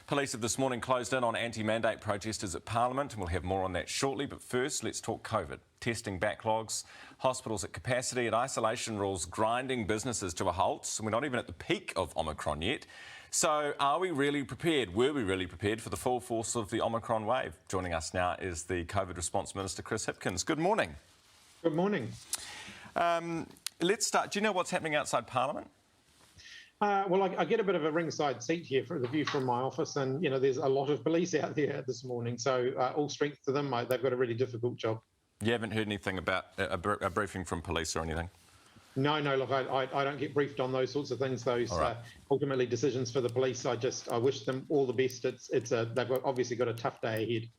Police have this morning closed in on anti-mandate protesters at Parliament, and we'll have more on that shortly. But first, let's talk COVID. Testing backlogs, hospitals at capacity, and isolation rules grinding businesses to a halt. We're not even at the peak of Omicron yet. So are we really prepared? Were we really prepared for the full force of the Omicron wave? Joining us now is the COVID Response Minister, Chris Hipkins. Good morning. Good morning. Let's start. Do you know what's happening outside Parliament? Well, I get a bit of a ringside seat here for the view from my office, and there's a lot of police out there this morning. So all strength to them. They've got a really difficult job. You haven't heard anything about a briefing from police or anything? No. Look, I don't get briefed on those sorts of things. Those right. Ultimately decisions for the police. I wish them all the best. They've obviously got a tough day ahead.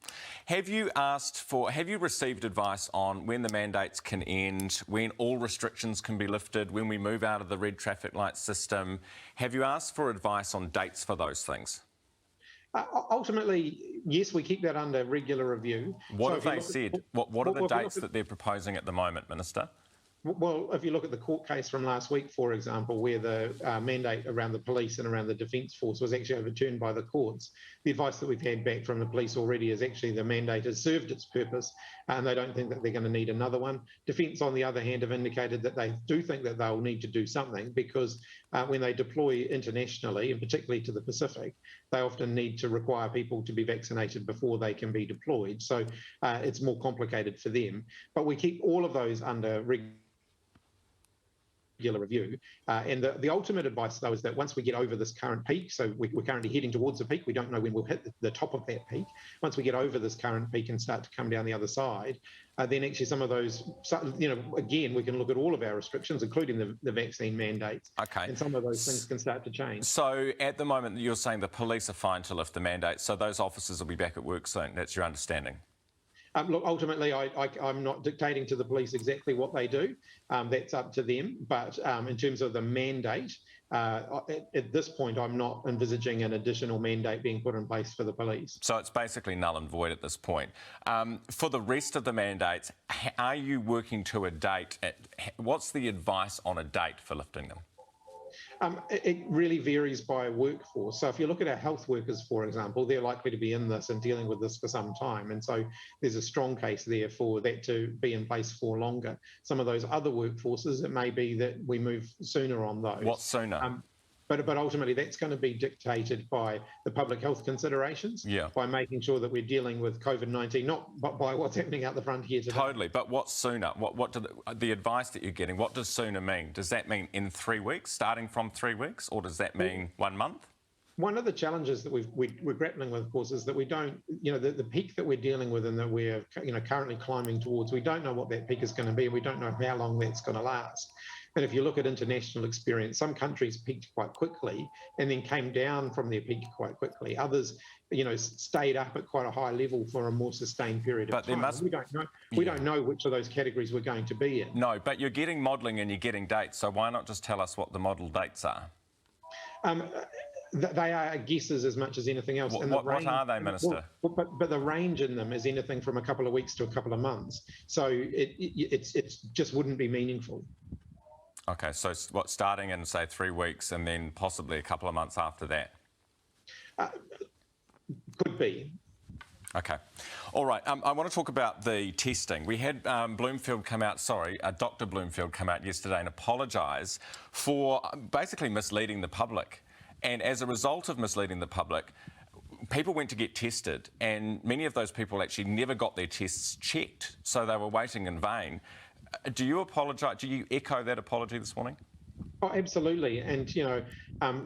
Have you received advice on when the mandates can end, when all restrictions can be lifted, when we move out of the red traffic light system? Have you asked for advice on dates for those things? Ultimately, yes, we keep that under regular review. What have they said? What are the dates that they're proposing at the moment, Minister? Well, if you look at the court case from last week, for example, where the mandate around the police and around the Defence Force was actually overturned by the courts, the advice that we've had back from the police already is actually the mandate has served its purpose and they don't think that they're going to need another one. Defence, on the other hand, have indicated that they do think that they'll need to do something because when they deploy internationally, and particularly to the Pacific, they often need to require people to be vaccinated before they can be deployed. So it's more complicated for them. But we keep all of those under regular review. And the ultimate advice, though, is that once we get over this current peak, so we're currently heading towards a peak, we don't know when we'll hit the top of that peak. Once we get over this current peak and start to come down the other side, then actually some of those, again, we can look at all of our restrictions, including the vaccine mandates. Okay. And some of those things can start to change. So at the moment, you're saying the police are fine to lift the mandate, so those officers will be back at work soon. That's your understanding? Look, ultimately, I'm not dictating to the police exactly what they do. That's up to them. But in terms of the mandate, at this point, I'm not envisaging an additional mandate being put in place for the police. So it's basically null and void at this point. For the rest of the mandates, are you working to a date? What's the advice on a date for lifting them? It really varies by workforce. So if you look at our health workers, for example, they're likely to be in this and dealing with this for some time. And so there's a strong case there for that to be in place for longer. Some of those other workforces, it may be that we move sooner on those. What sooner? But ultimately, that's going to be dictated by the public health considerations, by making sure that we're dealing with COVID-19, not by what's happening out the front here today. Totally, but what's sooner? What do the advice that you're getting, what does sooner mean? Does that mean in 3 weeks, starting from 3 weeks, or does that mean 1 month? One of the challenges that we're grappling with, of course, is that we don't, the peak that we're dealing with and that we're, currently climbing towards, we don't know what that peak is going to be. We don't know how long that's going to last. And if you look at international experience, some countries peaked quite quickly and then came down from their peak quite quickly. Others, stayed up at quite a high level for a more sustained period of time. We don't know which of those categories we're going to be in. No, but you're getting modelling and you're getting dates, so why not just tell us what the model dates are? They are guesses as much as anything else. What are they, Minister? But the range in them is anything from a couple of weeks to a couple of months. So it just wouldn't be meaningful. Okay, so what, starting in, say, 3 weeks and then possibly a couple of months after that? Could be. Okay. All right. I want to talk about the testing. We had Dr Bloomfield come out yesterday and apologise for basically misleading the public. And as a result of misleading the public, people went to get tested and many of those people actually never got their tests checked, so they were waiting in vain. Do you apologise? Do you echo that apology this morning? Oh, absolutely. And,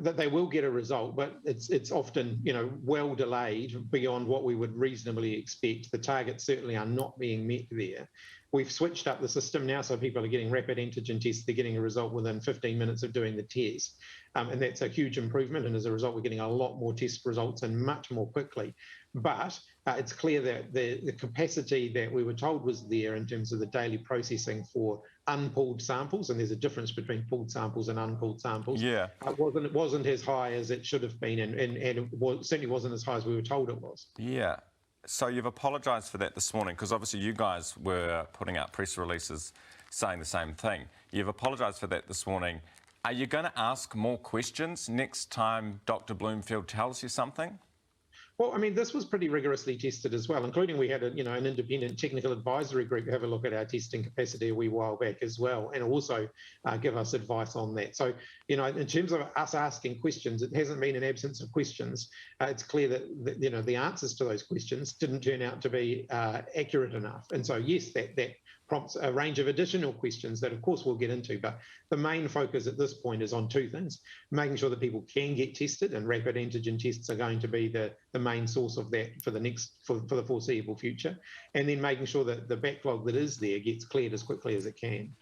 that they will get a result, but it's often, well delayed beyond what we would reasonably expect. The targets certainly are not being met there. We've switched up the system now, so people are getting rapid antigen tests. They're getting a result within 15 minutes of doing the test. And that's a huge improvement. And as a result, we're getting a lot more test results and much more quickly. But it's clear that the capacity that we were told was there in terms of the daily processing for unpooled samples, and there's a difference between pooled samples and unpooled samples. Yeah. It wasn't as high as it should have been, and it certainly wasn't as high as we were told it was. Yeah. So you've apologised for that this morning, because obviously you guys were putting out press releases saying the same thing. You've apologised for that this morning. Are you going to ask more questions next time Dr Bloomfield tells you something? Well, I mean, this was pretty rigorously tested as well, including we had an independent technical advisory group have a look at our testing capacity a wee while back as well, and also give us advice on that. So, in terms of us asking questions, it hasn't been an absence of questions. It's clear that the answers to those questions didn't turn out to be accurate enough. And so, yes, that prompts a range of additional questions that, of course, we'll get into. But the main focus at this point is on two things: making sure that people can get tested, and rapid antigen tests are going to be the main source of that for the foreseeable future, and then making sure that the backlog that is there gets cleared as quickly as it can.